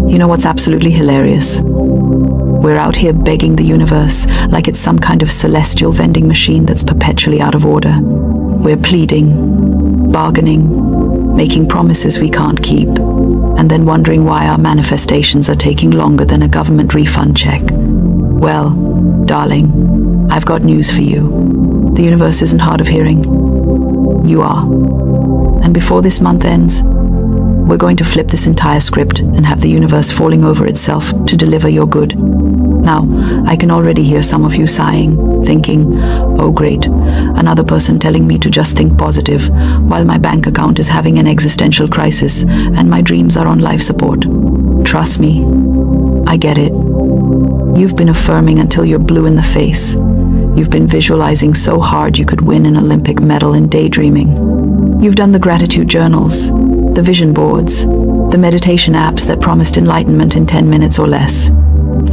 You know what's absolutely hilarious? We're out here begging the universe like it's some kind of celestial vending machine that's perpetually out of order. We're pleading, bargaining, making promises we can't keep, and then wondering why our manifestations are taking longer than a government refund check. Well, darling, I've got news for you. The universe isn't hard of hearing. You are. And before this month ends, we're going to flip this entire script and have the universe falling over itself to deliver your good. Now, I can already hear some of you sighing, thinking, oh great, another person telling me to just think positive, while my bank account is having an existential crisis and my dreams are on life support. Trust me, I get it. You've been affirming until you're blue in the face. You've been visualizing so hard you could win an Olympic medal in daydreaming. You've done the gratitude journals, the vision boards, the meditation apps that promised enlightenment in 10 minutes or less.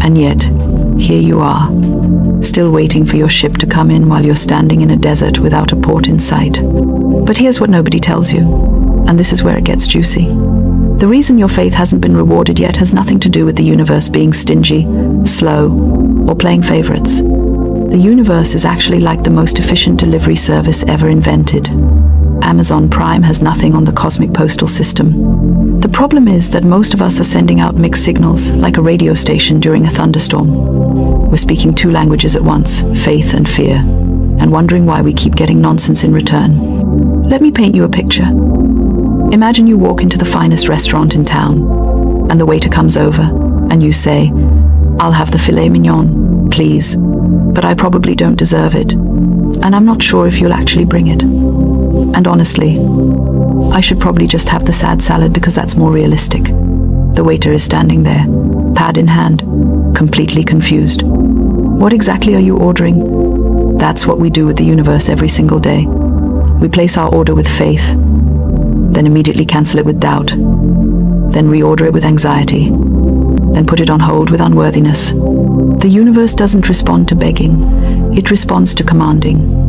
And yet, here you are, still waiting for your ship to come in while you're standing in a desert without a port in sight. But here's what nobody tells you, and this is where it gets juicy. The reason your faith hasn't been rewarded yet has nothing to do with the universe being stingy, slow, or playing favorites. The universe is actually like the most efficient delivery service ever invented. Amazon Prime has nothing on the cosmic postal system. The problem is that most of us are sending out mixed signals, like a radio station during a thunderstorm. We're speaking two languages at once, faith and fear, and wondering why we keep getting nonsense in return. Let me paint you a picture. Imagine you walk into the finest restaurant in town, and the waiter comes over, and you say, "I'll have the filet mignon, please, but I probably don't deserve it, and I'm not sure if you'll actually bring it. And honestly, I should probably just have the sad salad because that's more realistic." The waiter is standing there, pad in hand, completely confused. What exactly are you ordering? That's what we do with the universe every single day. We place our order with faith, then immediately cancel it with doubt, then reorder it with anxiety, then put it on hold with unworthiness. The universe doesn't respond to begging, it responds to commanding.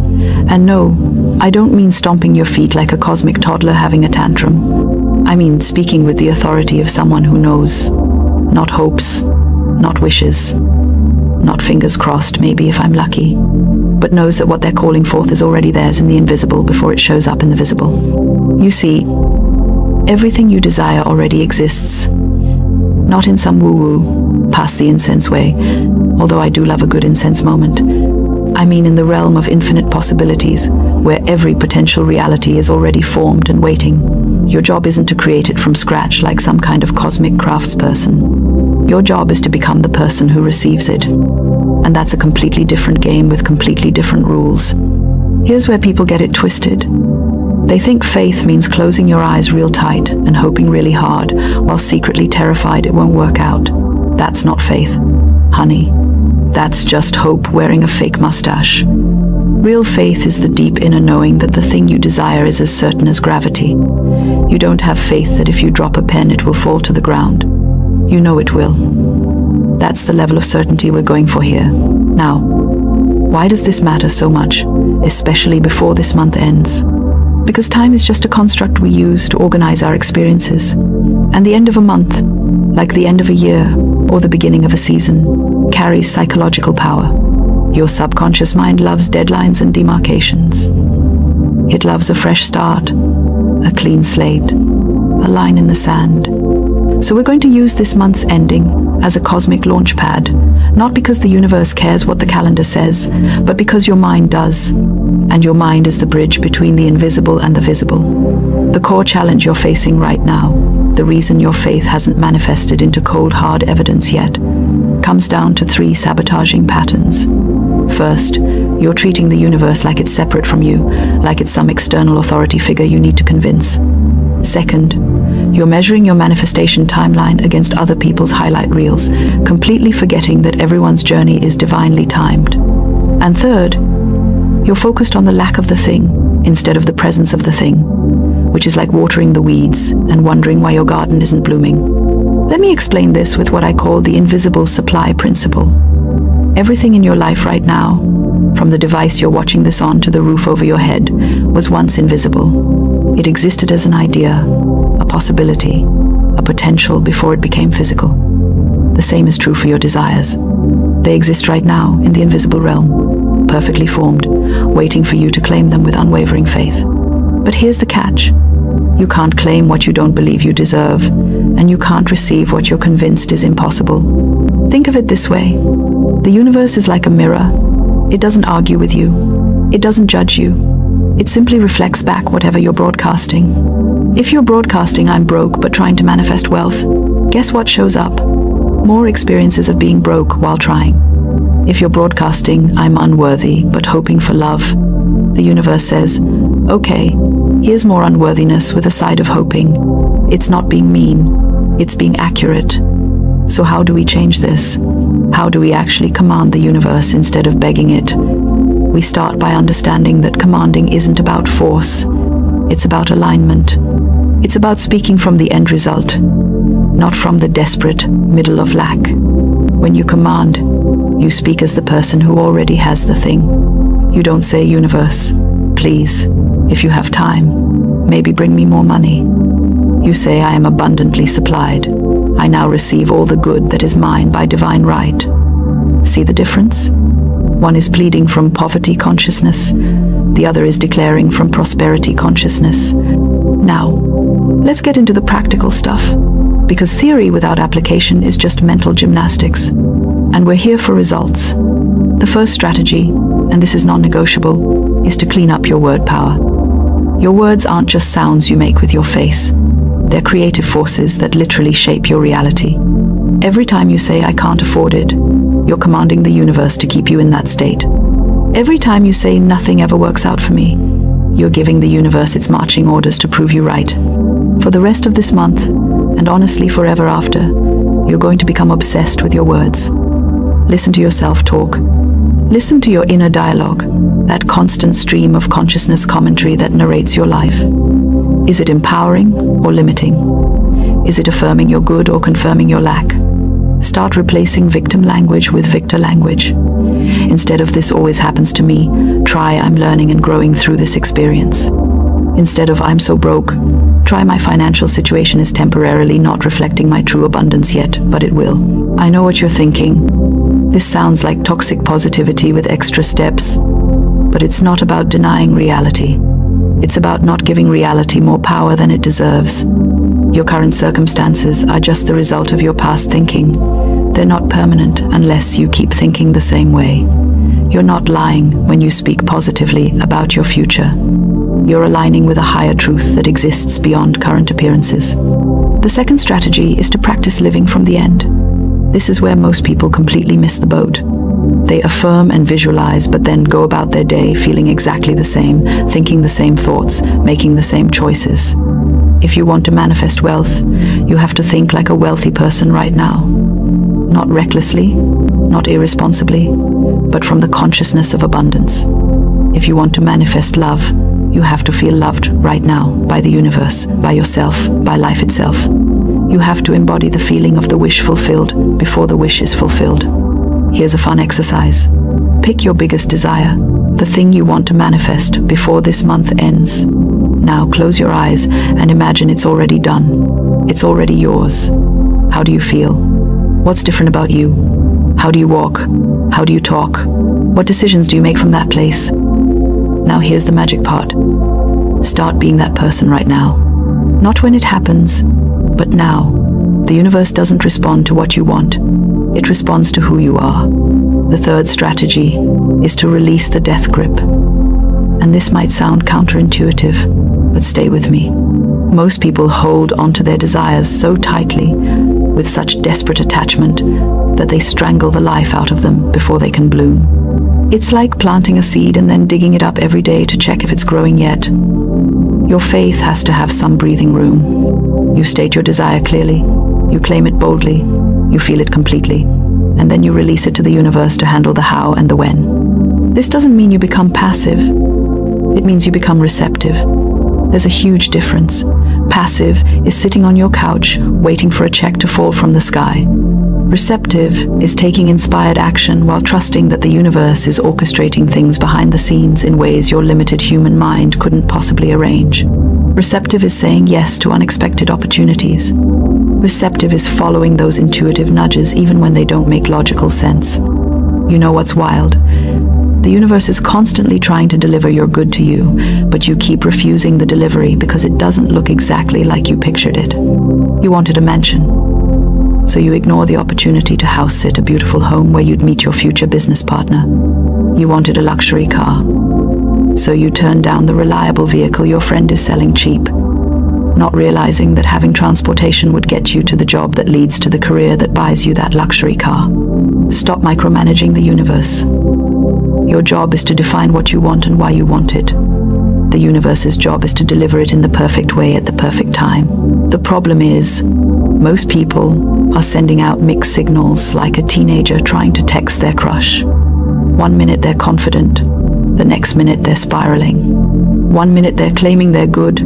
And no, I don't mean stomping your feet like a cosmic toddler having a tantrum. I mean speaking with the authority of someone who knows. Not hopes, not wishes, not fingers crossed maybe if I'm lucky, but knows that what they're calling forth is already theirs in the invisible before it shows up in the visible. You see, everything you desire already exists. Not in some woo-woo, pass the incense way, although I do love a good incense moment. I mean in the realm of infinite possibilities, where every potential reality is already formed and waiting. Your job isn't to create it from scratch like some kind of cosmic craftsperson. Your job is to become the person who receives it. And that's a completely different game with completely different rules. Here's where people get it twisted. They think faith means closing your eyes real tight and hoping really hard, while secretly terrified it won't work out. That's not faith, honey. That's just hope wearing a fake mustache. Real faith is the deep inner knowing that the thing you desire is as certain as gravity. You don't have faith that if you drop a pen it will fall to the ground. You know it will. That's the level of certainty we're going for here. Now, why does this matter so much, especially before this month ends? Because time is just a construct we use to organize our experiences. And the end of a month, like the end of a year or the beginning of a season, carries psychological power. Your subconscious mind loves deadlines and demarcations. It loves a fresh start, a clean slate, a line in the sand. So we're going to use this month's ending as a cosmic launch pad, not because the universe cares what the calendar says, but because your mind does. And your mind is the bridge between the invisible and the visible. The core challenge you're facing right now, the reason your faith hasn't manifested into cold, hard evidence yet, comes down to 3 sabotaging patterns. First, you're treating the universe like it's separate from you, like it's some external authority figure you need to convince. Second, you're measuring your manifestation timeline against other people's highlight reels, completely forgetting that everyone's journey is divinely timed. And third, you're focused on the lack of the thing instead of the presence of the thing, which is like watering the weeds and wondering why your garden isn't blooming. Let me explain this with what I call the invisible supply principle. Everything in your life right now, from the device you're watching this on to the roof over your head, was once invisible. It existed as an idea, a possibility, a potential before it became physical. The same is true for your desires. They exist right now in the invisible realm, perfectly formed, waiting for you to claim them with unwavering faith. But here's the catch. You can't claim what you don't believe you deserve, and you can't receive what you're convinced is impossible. Think of it this way. The universe is like a mirror. It doesn't argue with you. It doesn't judge you. It simply reflects back whatever you're broadcasting. If you're broadcasting, "I'm broke but trying to manifest wealth," guess what shows up? More experiences of being broke while trying. If you're broadcasting, "I'm unworthy but hoping for love," the universe says, "Okay, here's more unworthiness with a side of hoping." It's not being mean, it's being accurate. So how do we change this? How do we actually command the universe instead of begging it? We start by understanding that commanding isn't about force. It's about alignment. It's about speaking from the end result, not from the desperate middle of lack. When you command, you speak as the person who already has the thing. You don't say, "Universe, please, if you have time, maybe bring me more money." You say, "I am abundantly supplied. I now receive all the good that is mine by divine right." See the difference? One is pleading from poverty consciousness. The other is declaring from prosperity consciousness. Now, let's get into the practical stuff, because theory without application is just mental gymnastics, and we're here for results. The first strategy, and this is non-negotiable, is to clean up your word power. Your words aren't just sounds you make with your face. They're creative forces that literally shape your reality. Every time you say, "I can't afford it," you're commanding the universe to keep you in that state. Every time you say, "Nothing ever works out for me," you're giving the universe its marching orders to prove you right. For the rest of this month, and honestly forever after, you're going to become obsessed with your words. Listen to yourself talk. Listen to your inner dialogue, that constant stream of consciousness commentary that narrates your life. Is it empowering or limiting? Is it affirming your good or confirming your lack? Start replacing victim language with victor language. Instead of "this always happens to me," try "I'm learning and growing through this experience." Instead of "I'm so broke," try "my financial situation is temporarily not reflecting my true abundance yet, but it will." I know what you're thinking. This sounds like toxic positivity with extra steps, but it's not about denying reality. It's about not giving reality more power than it deserves. Your current circumstances are just the result of your past thinking. They're not permanent unless you keep thinking the same way. You're not lying when you speak positively about your future. You're aligning with a higher truth that exists beyond current appearances. The second strategy is to practice living from the end. This is where most people completely miss the boat. They affirm and visualize, but then go about their day feeling exactly the same, thinking the same thoughts, making the same choices. If you want to manifest wealth, you have to think like a wealthy person right now. Not recklessly, not irresponsibly, but from the consciousness of abundance. If you want to manifest love, you have to feel loved right now by the universe, by yourself, by life itself. You have to embody the feeling of the wish fulfilled before the wish is fulfilled. Here's a fun exercise. Pick your biggest desire, the thing you want to manifest before this month ends. Now close your eyes and imagine it's already done. It's already yours. How do you feel? What's different about you? How do you walk? How do you talk? What decisions do you make from that place? Now here's the magic part. Start being that person right now. Not when it happens, but now. The universe doesn't respond to what you want. It responds to who you are. The third strategy is to release the death grip. And this might sound counterintuitive, but stay with me. Most people hold onto their desires so tightly, with such desperate attachment, that they strangle the life out of them before they can bloom. It's like planting a seed and then digging it up every day to check if it's growing yet. Your faith has to have some breathing room. You state your desire clearly, you claim it boldly, you feel it completely, and then you release it to the universe to handle the how and the when. This doesn't mean you become passive. It means you become receptive. There's a huge difference. Passive is sitting on your couch, waiting for a check to fall from the sky. Receptive is taking inspired action while trusting that the universe is orchestrating things behind the scenes in ways your limited human mind couldn't possibly arrange. Receptive is saying yes to unexpected opportunities. Receptive is following those intuitive nudges even when they don't make logical sense. You know what's wild? The universe is constantly trying to deliver your good to you, but you keep refusing the delivery because it doesn't look exactly like you pictured it. You wanted a mansion, so you ignore the opportunity to house sit a beautiful home where you'd meet your future business partner. You wanted a luxury car, so you turn down the reliable vehicle your friend is selling cheap, not realizing that having transportation would get you to the job that leads to the career that buys you that luxury car. Stop micromanaging the universe. Your job is to define what you want and why you want it. The universe's job is to deliver it in the perfect way at the perfect time. The problem is, most people are sending out mixed signals like a teenager trying to text their crush. 1 minute they're confident, the next minute they're spiraling. 1 minute they're claiming they're good,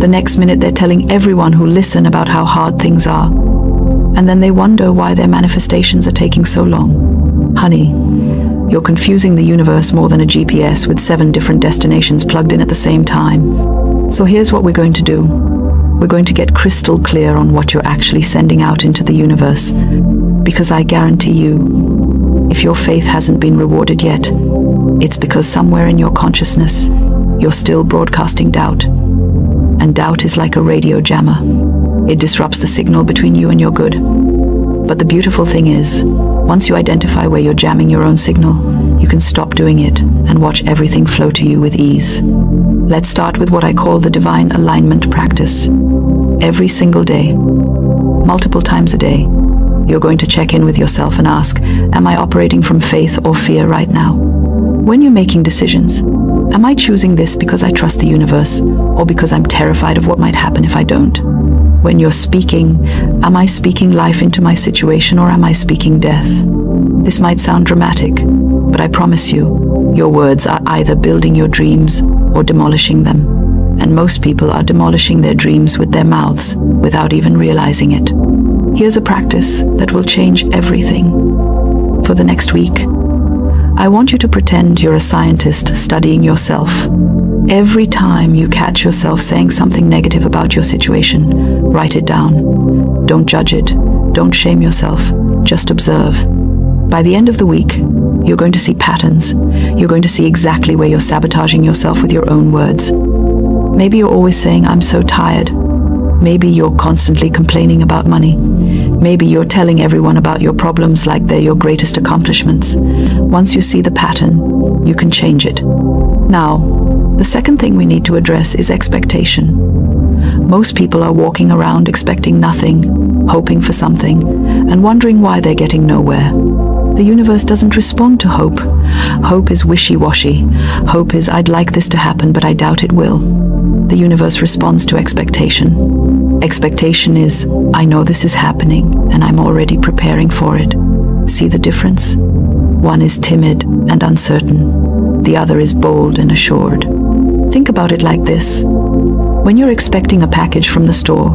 the next minute they're telling everyone who listen about how hard things are. And then they wonder why their manifestations are taking so long. Honey, you're confusing the universe more than a GPS with 7 different destinations plugged in at the same time. So here's what we're going to do. We're going to get crystal clear on what you're actually sending out into the universe. Because I guarantee you, if your faith hasn't been rewarded yet, it's because somewhere in your consciousness, you're still broadcasting doubt. And doubt is like a radio jammer. It disrupts the signal between you and your good. But the beautiful thing is, once you identify where you're jamming your own signal, you can stop doing it and watch everything flow to you with ease. Let's start with what I call the divine alignment practice. Every single day, multiple times a day, you're going to check in with yourself and ask, am I operating from faith or fear right now? When you're making decisions, am I choosing this because I trust the universe or because I'm terrified of what might happen if I don't? When you're speaking, am I speaking life into my situation or am I speaking death? This might sound dramatic, but I promise you, your words are either building your dreams or demolishing them. And most people are demolishing their dreams with their mouths without even realizing it. Here's a practice that will change everything. For the next week, I want you to pretend you're a scientist studying yourself. Every time you catch yourself saying something negative about your situation, write it down. Don't judge it. Don't shame yourself. Just observe. By the end of the week, you're going to see patterns. You're going to see exactly where you're sabotaging yourself with your own words. Maybe you're always saying, I'm so tired. Maybe you're constantly complaining about money. Maybe you're telling everyone about your problems like they're your greatest accomplishments. Once you see the pattern, you can change it. Now, the second thing we need to address is expectation. Most people are walking around expecting nothing, hoping for something, and wondering why they're getting nowhere. The universe doesn't respond to hope. Hope is wishy-washy. Hope is, I'd like this to happen, but I doubt it will. The universe responds to expectation. Expectation is, I know this is happening, and I'm already preparing for it. See the difference? One is timid and uncertain. The other is bold and assured. Think about it like this. When you're expecting a package from the store,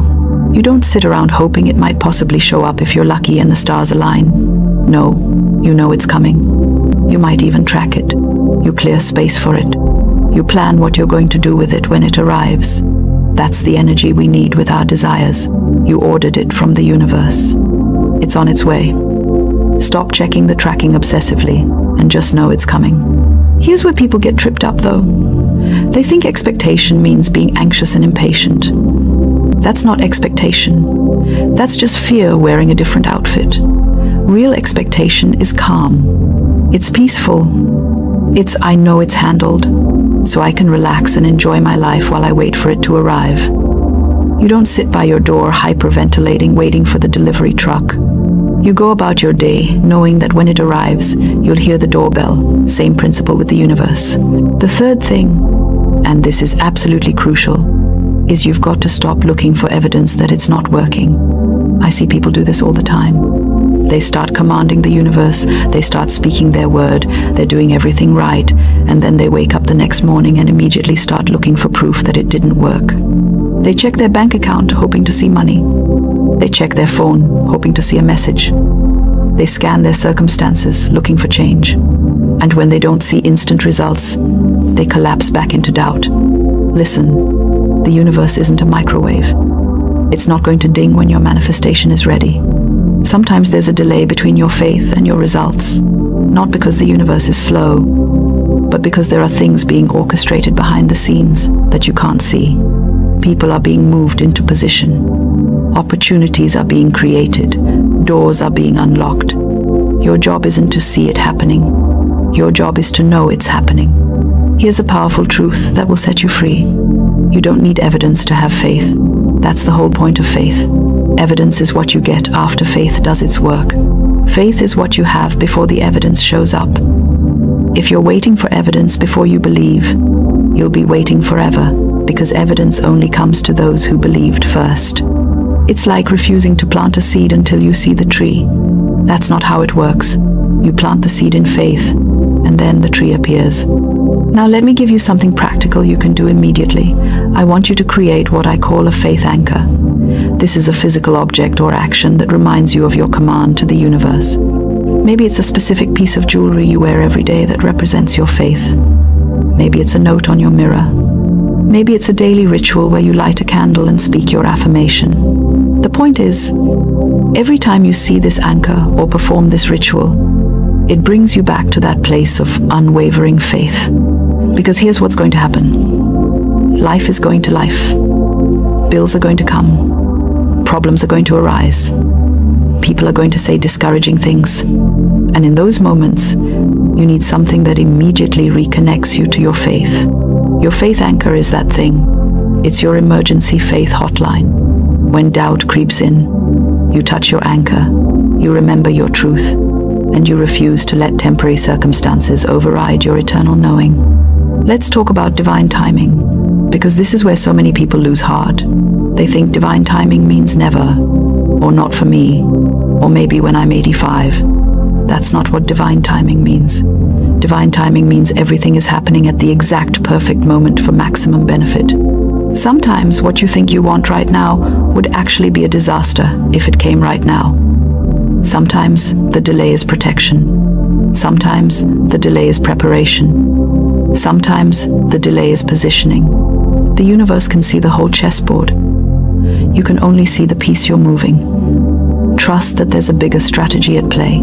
you don't sit around hoping it might possibly show up if you're lucky and the stars align. No, you know it's coming. You might even track it. You clear space for it. You plan what you're going to do with it when it arrives. That's the energy we need with our desires. You ordered it from the universe. It's on its way. Stop checking the tracking obsessively and just know it's coming. Here's where people get tripped up though. They think expectation means being anxious and impatient. That's not expectation. That's just fear wearing a different outfit. Real expectation is calm. It's peaceful. It's, I know it's handled, so I can relax and enjoy my life while I wait for it to arrive. You don't sit by your door hyperventilating, waiting for the delivery truck. You go about your day knowing that when it arrives, you'll hear the doorbell. Same principle with the universe. The third thing, and this is absolutely crucial, is you've got to stop looking for evidence that it's not working. I see people do this all the time. They start commanding the universe, they start speaking their word, they're doing everything right, and then they wake up the next morning and immediately start looking for proof that it didn't work. They check their bank account hoping to see money. They check their phone hoping to see a message. They scan their circumstances looking for change. And when they don't see instant results, they collapse back into doubt. Listen, the universe isn't a microwave. It's not going to ding when your manifestation is ready. Sometimes there's a delay between your faith and your results, not because the universe is slow, but because there are things being orchestrated behind the scenes that you can't see. People are being moved into position. Opportunities are being created. Doors are being unlocked. Your job isn't to see it happening. Your job is to know it's happening. Here's a powerful truth that will set you free. You don't need evidence to have faith. That's the whole point of faith. Evidence is what you get after faith does its work. Faith is what you have before the evidence shows up. If you're waiting for evidence before you believe, you'll be waiting forever, because evidence only comes to those who believed first. It's like refusing to plant a seed until you see the tree. That's not how it works. You plant the seed in faith, and then the tree appears. Now let me give you something practical you can do immediately. I want you to create what I call a faith anchor. This is a physical object or action that reminds you of your command to the universe. Maybe it's a specific piece of jewelry you wear every day that represents your faith. Maybe it's a note on your mirror. Maybe it's a daily ritual where you light a candle and speak your affirmation. The point is, every time you see this anchor or perform this ritual, it brings you back to that place of unwavering faith. Because here's what's going to happen. Life is going to life. Bills are going to come. Problems are going to arise. People are going to say discouraging things. And in those moments, you need something that immediately reconnects you to your faith. Your faith anchor is that thing. It's your emergency faith hotline. When doubt creeps in, you touch your anchor, you remember your truth, and you refuse to let temporary circumstances override your eternal knowing. Let's talk about divine timing, because this is where so many people lose heart. They think divine timing means never, or not for me, or maybe when I'm 85. That's not what divine timing means. Divine timing means everything is happening at the exact perfect moment for maximum benefit. Sometimes what you think you want right now would actually be a disaster if it came right now. Sometimes the delay is protection. Sometimes the delay is preparation. Sometimes the delay is positioning. The universe can see the whole chessboard. You can only see the piece you're moving. Trust that there's a bigger strategy at play.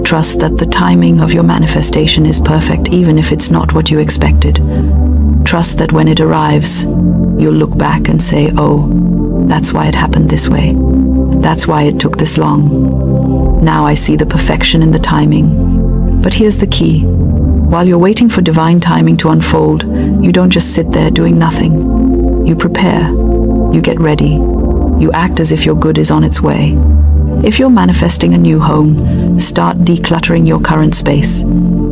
Trust that the timing of your manifestation is perfect, even if it's not what you expected. Trust that when it arrives, you'll look back and say, oh, that's why it happened this way. That's why it took this long. Now I see the perfection in the timing. But here's the key. While you're waiting for divine timing to unfold, you don't just sit there doing nothing. You prepare. You get ready. You act as if your good is on its way. If you're manifesting a new home, start decluttering your current space.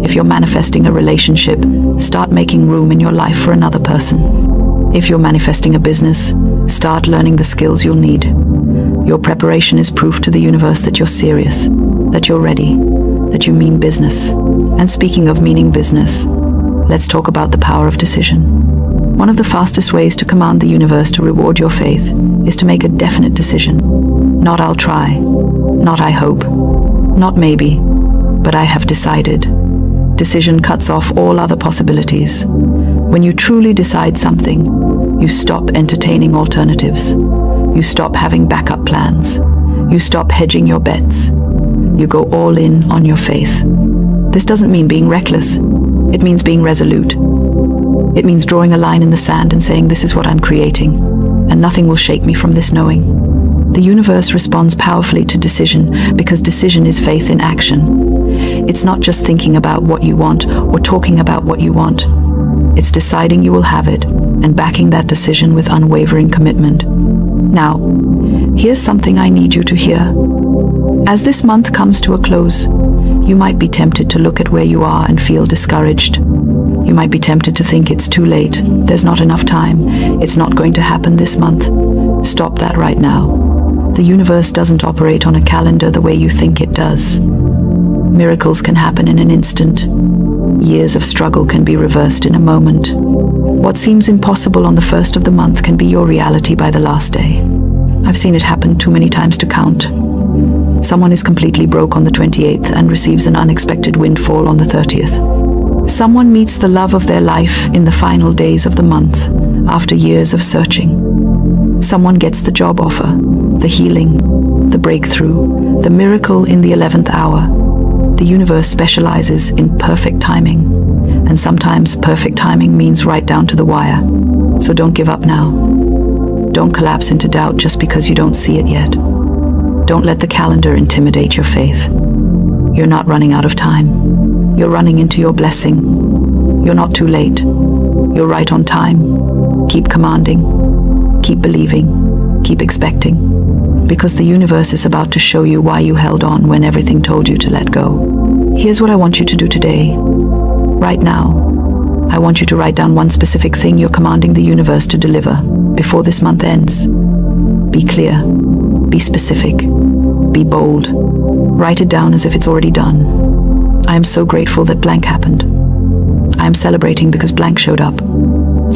If you're manifesting a relationship, start making room in your life for another person. If you're manifesting a business, start learning the skills you'll need. Your preparation is proof to the universe that you're serious, that you're ready, that you mean business. And speaking of meaning business, let's talk about the power of decision. One of the fastest ways to command the universe to reward your faith is to make a definite decision. Not I'll try, not I hope, not maybe, but I have decided. Decision cuts off all other possibilities. When you truly decide something, you stop entertaining alternatives. You stop having backup plans. You stop hedging your bets. You go all in on your faith. This doesn't mean being reckless. It means being resolute. It means drawing a line in the sand and saying, this is what I'm creating, and nothing will shake me from this knowing. The universe responds powerfully to decision because decision is faith in action. It's not just thinking about what you want or talking about what you want. It's deciding you will have it and backing that decision with unwavering commitment. Now, here's something I need you to hear. As this month comes to a close, you might be tempted to look at where you are and feel discouraged. You might be tempted to think it's too late, there's not enough time, it's not going to happen this month. Stop that right now. The universe doesn't operate on a calendar the way you think it does. Miracles can happen in an instant. Years of struggle can be reversed in a moment. What seems impossible on the first of the month can be your reality by the last day. I've seen it happen too many times to count. Someone is completely broke on the 28th and receives an unexpected windfall on the 30th. Someone meets the love of their life in the final days of the month, after years of searching. Someone gets the job offer, the healing, the breakthrough, the miracle in the 11th hour. The universe specializes in perfect timing, and sometimes perfect timing means right down to the wire. So don't give up now. Don't collapse into doubt just because you don't see it yet. Don't let the calendar intimidate your faith. You're not running out of time. You're running into your blessing. You're not too late. You're right on time. Keep commanding. Keep believing. Keep expecting. Because the universe is about to show you why you held on when everything told you to let go. Here's what I want you to do today. Right now, I want you to write down one specific thing you're commanding the universe to deliver before this month ends. Be clear. Be specific. Be bold. Write it down as if it's already done. I am so grateful that blank happened. I am celebrating because blank showed up.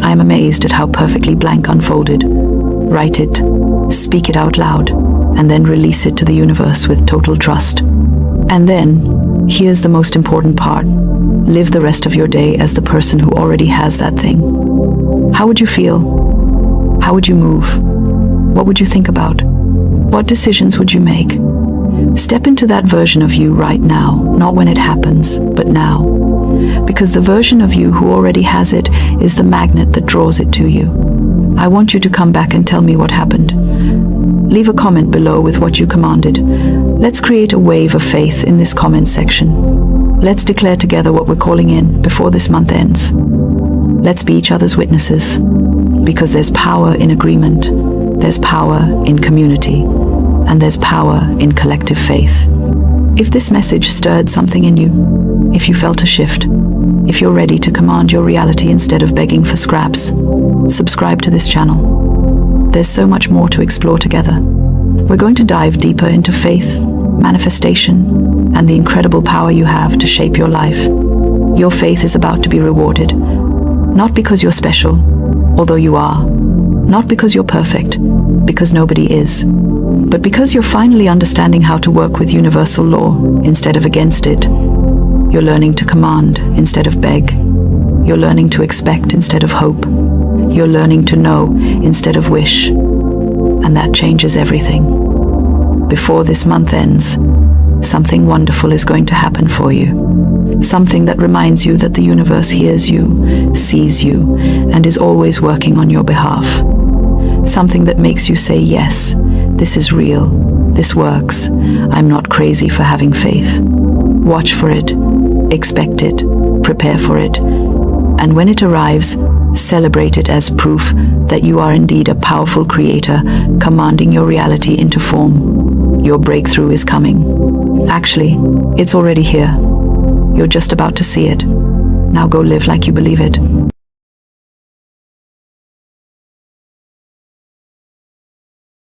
I am amazed at how perfectly blank unfolded. Write it, speak it out loud, and then release it to the universe with total trust. And then, here's the most important part. Live the rest of your day as the person who already has that thing. How would you feel? How would you move? What would you think about? What decisions would you make? Step into that version of you right now, not when it happens, but now. Because the version of you who already has it is the magnet that draws it to you. I want you to come back and tell me what happened. Leave a comment below with what you commanded. Let's create a wave of faith in this comment section. Let's declare together what we're calling in before this month ends. Let's be each other's witnesses. Because there's power in agreement, there's power in community, and there's power in collective faith. If this message stirred something in you, if you felt a shift, if you're ready to command your reality instead of begging for scraps, subscribe to this channel. There's so much more to explore together. We're going to dive deeper into faith, manifestation, and the incredible power you have to shape your life. Your faith is about to be rewarded, not because you're special, although you are, not because you're perfect, because nobody is, but because you're finally understanding how to work with universal law instead of against it. You're learning to command instead of beg. You're learning to expect instead of hope. You're learning to know instead of wish. And that changes everything. Before this month ends, something wonderful is going to happen for you. Something that reminds you that the universe hears you, sees you, and is always working on your behalf. Something that makes you say, yes, this is real, this works, I'm not crazy for having faith. Watch for it, expect it, prepare for it, and when it arrives, celebrate it as proof that you are indeed a powerful creator, commanding your reality into form. Your breakthrough is coming. Actually, it's already here. You're just about to see it. Now go live like you believe it.